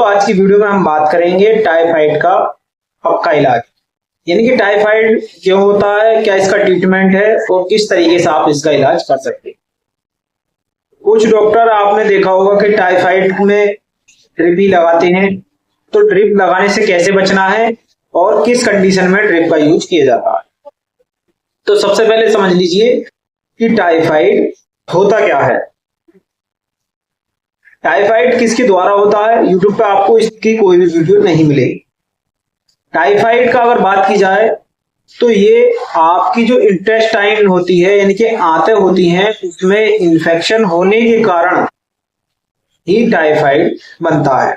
दोस्तों आज की वीडियो में हम बात करेंगे टाइफाइड का पक्का इलाज, यानी कि टाइफाइड क्यों होता है, क्या इसका ट्रीटमेंट है और किस तरीके से आप इसका इलाज कर सकते हैं। कुछ डॉक्टर आपने देखा होगा कि टाइफाइड में ड्रिप ही लगाते हैं, तो ड्रिप लगाने से कैसे बचना है और किस कंडीशन में ड्रिप का यूज किया जाता है। तो सबसे पहले समझ लीजिए कि टाइफाइड होता क्या है। टाइफाइड किसके द्वारा होता है, यूट्यूब पे आपको इसकी कोई भी वीडियो नहीं मिलेगी। टाइफाइड का अगर बात की जाए तो ये आपकी जो इंटेस्टाइन होती है, यानी कि आंतें होती हैं, उसमें इंफेक्शन होने के कारण ही टाइफाइड बनता है।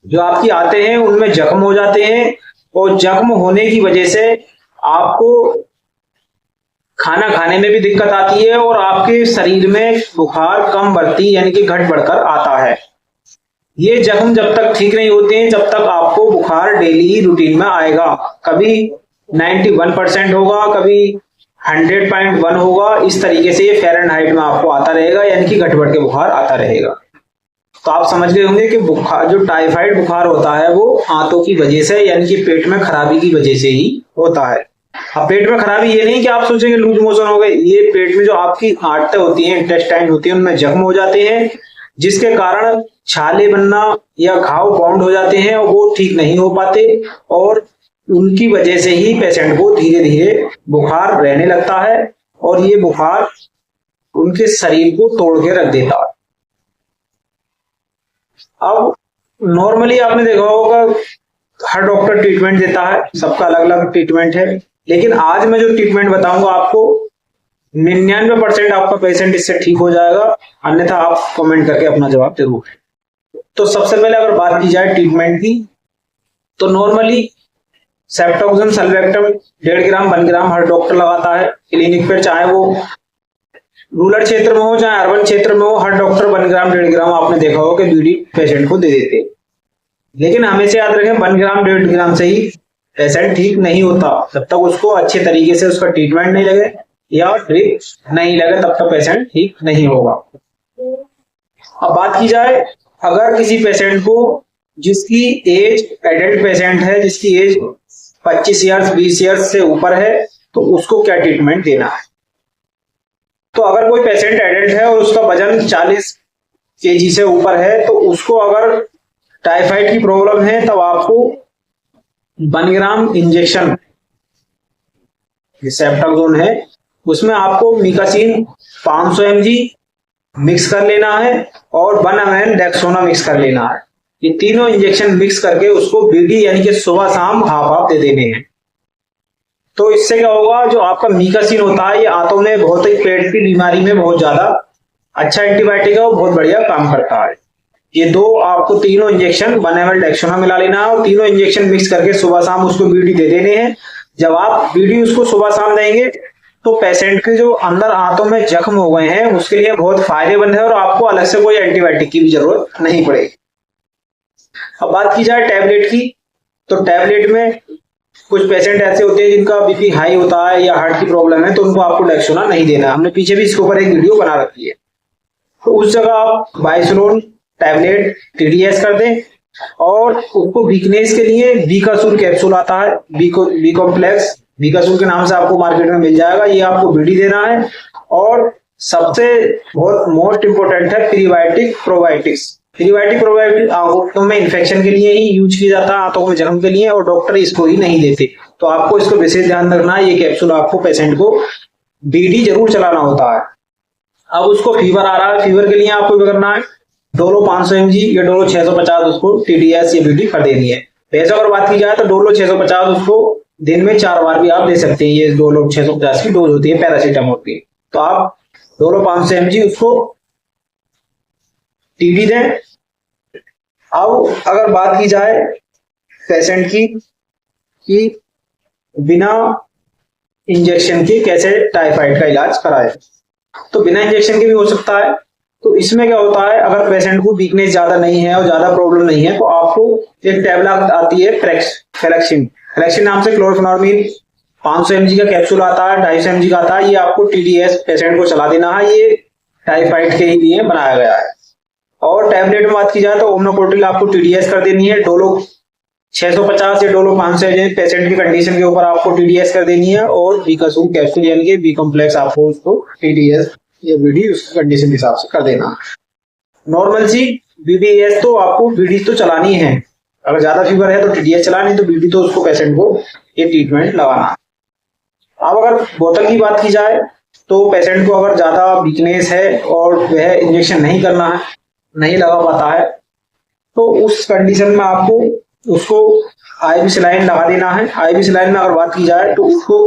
जो आपकी आंतें हैं उनमें जख्म हो जाते हैं और जख्म होने की वजह से आपको खाना खाने में भी दिक्कत आती है और आपके शरीर में बुखार कम बढ़ती यानी कि घट बढ़कर आता है। ये जख्म जब तक ठीक नहीं होते हैं जब तक आपको बुखार डेली रूटीन में आएगा। कभी 91% होगा, कभी 100.1 होगा, इस तरीके से ये फ़ारेनहाइट में आपको आता रहेगा, यानी कि घट बढ़ के बुखार आता रहेगा। तो आप समझ गए होंगे कि बुखार, जो टाइफाइड बुखार होता है वो आंतों की वजह से यानी कि पेट में खराबी की वजह से ही होता है। अब पेट में खराबी ये नहीं कि आप सोचेंगे लूज मोशन हो गए, ये पेट में जो आपकी आंतें होती हैं, इंटेस्टाइन होती है, उनमें जख्म हो जाते हैं जिसके कारण छाले बनना या घाव बाउंड हो जाते हैं और वो ठीक नहीं हो पाते और उनकी वजह से ही पेशेंट को धीरे धीरे बुखार रहने लगता है और ये बुखार उनके शरीर को तोड़ के रख देता है। अब नॉर्मली आपने देखा होगा हर डॉक्टर ट्रीटमेंट देता है, सबका अलग अलग ट्रीटमेंट है, लेकिन आज मैं जो ट्रीटमेंट बताऊंगा आपको 99% आपका पेशेंट इससे ठीक हो जाएगा, अन्यथा आप कमेंट करके अपना जवाब जरूर दें। तो सबसे पहले अगर बात की जाए ट्रीटमेंट की, तो नॉर्मली सेफ्टोक्सेम सल्फेक्टम 1.5 ग्राम 1 ग्राम हर डॉक्टर लगाता है क्लिनिक पर, चाहे वो रूरल क्षेत्र में हो चाहे अर्बन क्षेत्र में हो, हर डॉक्टर 1 ग्राम 1.5 ग्राम आपने देखा होगा कि बीडी पेशेंट को दे देते हैं। लेकिन हमेशा याद रखें 1 ग्राम 1.5 ग्राम से ही पेशेंट ठीक नहीं होता। जब तक उसको अच्छे तरीके से उसका ट्रीटमेंट नहीं लगे या ड्रिप नहीं लगे तब तक पेशेंट ठीक नहीं होगा। अब बात की जाए अगर किसी पेशेंट को, जिसकी एज एडल्ट पेशेंट है, जिसकी एज 25 ईयर्स 20 ईयर्स से ऊपर है, तो उसको क्या ट्रीटमेंट देना है। तो अगर कोई पेशेंट एडल्ट है और उसका वजन 40 kg से ऊपर है, तो उसको अगर टाइफाइड की प्रॉब्लम है तब आपको 1 ग्राम इंजेक्शन, सेफ्टोक्सेम है, उसमें आपको मिकासीन 500 mg मिक्स कर लेना है और 1 ml डेक्सोना मिक्स कर लेना है। ये तीनों इंजेक्शन मिक्स करके उसको बीडी यानी कि सुबह शाम हाफ दे देने हैं। तो इससे क्या होगा, जो आपका मिकासीन होता है ये आंतों में बहुत ही, पेट की बीमारी में बहुत ज्यादा अच्छा एंटीबायोटिक है और बहुत बढ़िया काम करता है। ये दो आपको तीनों इंजेक्शन 1 ml डेक्सोना मिला लेना है और तीनों इंजेक्शन मिक्स करके सुबह शाम उसको बीडी दे देने हैं। जब आप बीडी उसको सुबह शाम देंगे तो पेशेंट के जो अंदर आंतों में जख्म हो गए हैं उसके लिए बहुत फायदेमंद है और आपको अलग से कोई एंटीबायोटिक की भी जरूरत नहीं पड़ेगी। अब बात की जाए टैबलेट की, तो टैबलेट में कुछ पेशेंट ऐसे होते हैं जिनका बीपी हाई होता है या हार्ट की प्रॉब्लम है, तो उनको आपको डेक्सोना नहीं देना। हमने पीछे भी इसके ऊपर एक वीडियो बना रखी है। तो उस जगह आप बाइसोलोन टैबलेट TDS कर दें और उसको वीकनेस के लिए बीकासूर कैप्सूल आता है, बी कॉम्प्लेक्स बीकासूर के नाम से आपको मार्केट में मिल जाएगा, ये आपको बीडी देना है। और सबसे बहुत मोस्ट इंपोर्टेंट है प्रीबायोटिक प्रोबायोटिक्स। प्रीबायोटिक आंतों में इन्फेक्शन के लिए ही यूज किया जाता है, आंतों में जख्म के लिए, और डॉक्टर इसको ही नहीं देते। तो आपको इसको विशेष ध्यान रखना है, ये कैप्सूल आपको पेशेंट को बीडी जरूर चलाना होता है। अब उसको फीवर आ रहा है, फीवर के लिए आपको क्या करना है, डोलो 500 mg या डोलो 650 उसको TDS या बीडी कर देनी है। वैसे अगर बात की जाए तो डोलो 650 उसको दिन में 4 बार भी आप दे सकते हैं। ये डोलो 650 की डोज होती है पैरासीटामोल की, तो आप डोलो 500 mg उसको TD दें। अब अगर बात की जाए पेशेंट की कि बिना इंजेक्शन के कैसे टाइफाइड का इलाज कराएं, तो बिना इंजेक्शन के भी हो सकता है। तो इसमें क्या होता है, अगर पेशेंट को वीकनेस ज्यादा नहीं है और ज्यादा प्रॉब्लम नहीं है, तो आपको एक टैबलेट आती है फ्लेक्सिन नाम से, क्लोरोफेनॉर्मिन 500 mg का कैप्सूल आता है, 250 mg का आता है, ये आपको TDS पेशेंट को चला देना है। ये टाइफाइड के ही लिए बनाया गया है। और टैबलेट में बात की जाए तो ओमनोकोटिल आपको TDS कर देनी है। डोलो 650 या डोलो 500 पेशेंट की कंडीशन के ऊपर आपको TDS कर देनी है, और बीकासूल कैप्सूल यानी कि बी कॉम्प्लेक्स आपको उसको TDS या BD उस कंडीशन के हिसाब से कर देना। नॉर्मल सी BDS तो आपको BD तो चलानी है, अगर ज्यादा फीवर है तो TDS चलानी, तो BD तो उसको पेशेंट को ये ट्रीटमेंट लगाना। अब अगर बोतल की बात की जाए तो पेशेंट को अगर ज्यादा वीकनेस है और वह इंजेक्शन नहीं करना है, नहीं लगा पाता है, तो उस कंडीशन में आपको उसको IV सलाइन लगा देना है। IV सलाइन में अगर बात की जाए तो उसको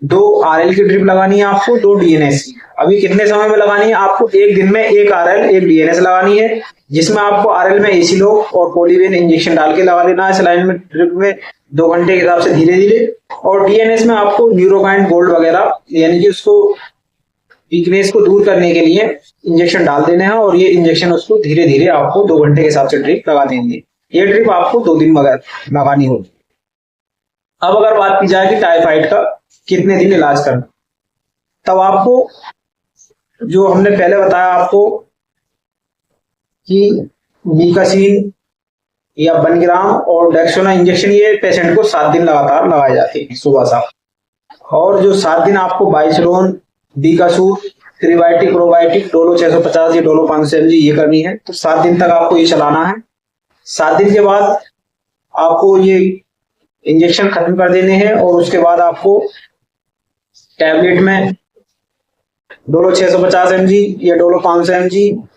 2 RL की ड्रिप लगानी है, आपको 2 DNS की। अभी कितने समय में लगानी है? आपको एक दिन में 1 RL 1 DNS लगानी है, जिसमें आपको RL में एसिलोक और पॉलीवेन इंजेक्शन डाल के लगा देना है सलाइन में, ड्रिप में 2 घंटे के हिसाब से धीरे धीरे। और DNS में आपको न्यूरोकाइन गोल्ड वगैरह यानी कि उसको वीकनेस को दूर करने के लिए इंजेक्शन डाल देने हैं, और ये इंजेक्शन उसको धीरे धीरे आपको 2 घंटे के हिसाब से ड्रिप लगा देंगे। ये ड्रिप आपको 2 दिन लगानी होगी। अब अगर बात की जाए कि टाइफाइड का कितने दिन इलाज करना, तब आपको जो हमने पहले बताया आपको कि मीकासीन या 1 ग्राम और डेक्सोना इंजेक्शन ये पेशेंट को 7 दिन लगातार लगाए जाते हैं सुबह शाम। और जो 7 दिन आपको बाइसलोन, बीकासूल, त्रिबायोटिक, प्रोबायोटिक, डोलो 650 या डोलो 500 mg ये करनी है, तो 7 दिन तक आपको ये चलाना है। 7 दिन के बाद आपको ये इंजेक्शन खत्म कर देने हैं, और उसके बाद आपको टैबलेट में डोलो 650 mg या डोलो 500 mg,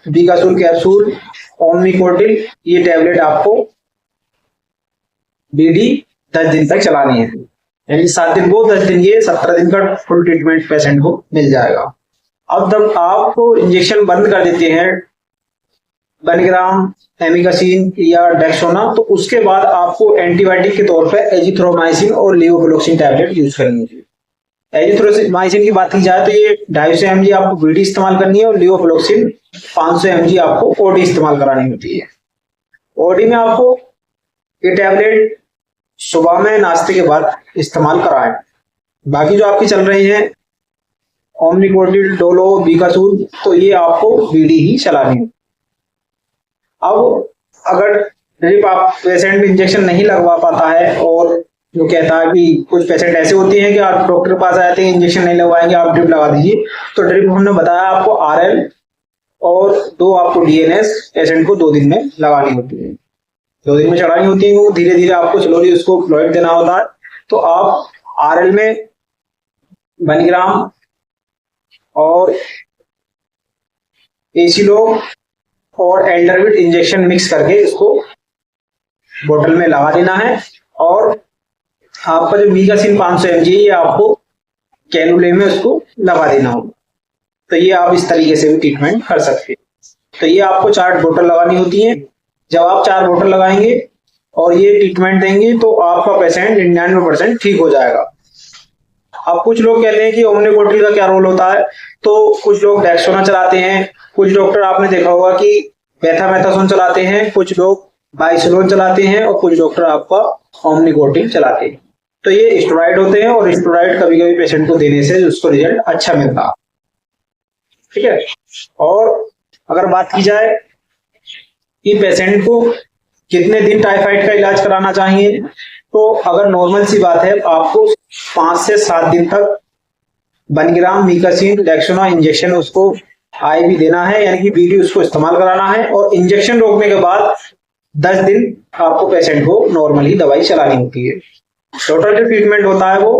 बीकासूल कैप्सूल, ओमनिकोटिल ये टैबलेट आपको BD 10 दिन तक चलानी है। यानी 7 दिन को 10 दिन, ये 17 दिन का फुल ट्रीटमेंट पेशेंट को मिल जाएगा। अब जब आपको इंजेक्शन बंद कर देते हैं 1 ग्राम एमिकासीन या डेक्सोना, तो उसके बाद आपको एंटीबायोटिक के तौर पे एजिथ्रोमाइसिन और लेवोफ्लोक्सिन टैबलेट यूज करनी होगी। एजिथ्रोमाइसिन की बात की जाए तो ये 250 mg आपको BD इस्तेमाल करनी है, और लेवोफ्लोक्सिन 500 mg आपको OD इस्तेमाल करानी होती है। OD में आपको ये टैबलेट सुबह में नाश्ते के बाद इस्तेमाल कराएं। बाकी जो आपकी चल रही है ओमनिकोटिल, डोलो, बीकासूल, तो ये आपको BD ही चलानी है। अब अगर ड्रिप आप पेशेंट में इंजेक्शन नहीं लगवा पाता है, और जो कहता है कि कुछ पेशेंट ऐसे होते हैं कि आप डॉक्टर के पास आते हैं इंजेक्शन नहीं लगवाएंगे, आप ड्रिप लगा दीजिए, तो ड्रिप हमने बताया आपको RL और 2 आपको DNS पेशेंट को 2 दिन में लगानी होती है, 2 दिन में चढ़ानी होती है। वो धीरे धीरे आपको स्लोली उसको फ्लूइड देना होता है। तो आप RL में 1 ग्राम और एसिलोक और एल्डरविट इंजेक्शन मिक्स करके इसको बोतल में लगा देना है, और आपका जो मीकासीन 500 mg ये आपको कैनुले में उसको लगा देना होगा। तो ये आप इस तरीके से भी ट्रीटमेंट कर सकते हैं। तो ये आपको 4 बोतल लगानी होती है। जब आप 4 बोतल लगाएंगे और ये ट्रीटमेंट देंगे तो आपका पेशेंट 99% ठीक हो जाएगा। अब कुछ लोग कहते हैं कि ओमनिकोटिल का क्या रोल होता है, तो कुछ लोग डेक्सोना चलाते हैं, कुछ डॉक्टर आपने देखा होगा कि बेथामेथासोन चलाते हैं, कुछ लोग बाइसलोन चलाते हैं, और कुछ डॉक्टर आपका ओमनिकोटिल चलाते हैं। तो ये स्टेरॉइड होते हैं, और स्टेरॉइड कभी कभी पेशेंट को देने से उसको रिजल्ट अच्छा मिलता है। ठीक है। और अगर बात की जाए कि पेशेंट को कितने दिन टाइफाइड का इलाज कराना चाहिए, तो अगर नॉर्मल सी बात है आपको 5 से 7 दिन तक 1 ग्राम मीकासीन डेक्सोना इंजेक्शन उसको IV देना है, यानी कि BD उसको इस्तेमाल कराना है, और इंजेक्शन रोकने के बाद 10 दिन आपको पेशेंट को नॉर्मली दवाई चलानी होती है। टोटल जो ट्रीटमेंट होता है वो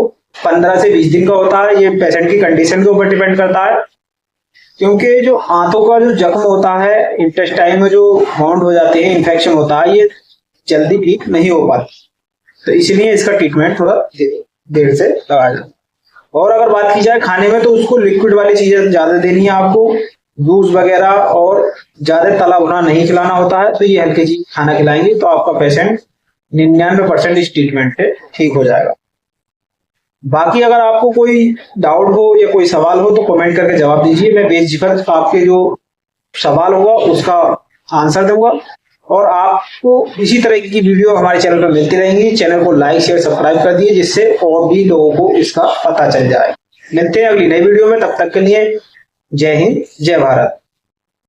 15 से 20 दिन का होता है। ये पेशेंट की कंडीशन के ऊपर डिपेंड करता है, क्योंकि जो आंतों का जो जख्म होता है, इंटेस्टाइन में जो बाउंड हो जाते हैं, इन्फेक्शन होता है, ये जल्दी ठीक नहीं हो पाता, तो इसलिए इसका ट्रीटमेंट थोड़ा देर से लगाया जाता है। और अगर बात की जाए खाने में, तो उसको लिक्विड वाली चीजें ज्यादा देनी है आपको, जूस वगैरह, और ज्यादा तला भुना नहीं खिलाना होता है। तो ये हल्की चीज खाना खिलाएंगे तो आपका पेशेंट 99% इस ट्रीटमेंट से ठीक हो जाएगा। बाकी अगर आपको कोई डाउट हो या कोई सवाल हो तो कमेंट करके जवाब दीजिए, मैं बेझिझक आपके जो सवाल होगा उसका आंसर दूंगा। और आपको इसी तरह की वीडियो हमारे चैनल पर मिलती रहेंगी। चैनल को लाइक, शेयर, सब्सक्राइब कर दिए, जिससे और भी लोगों को इसका पता चल जाए। मिलते हैं अगली नई वीडियो में, तब तक के लिए जय हिंद, जय भारत।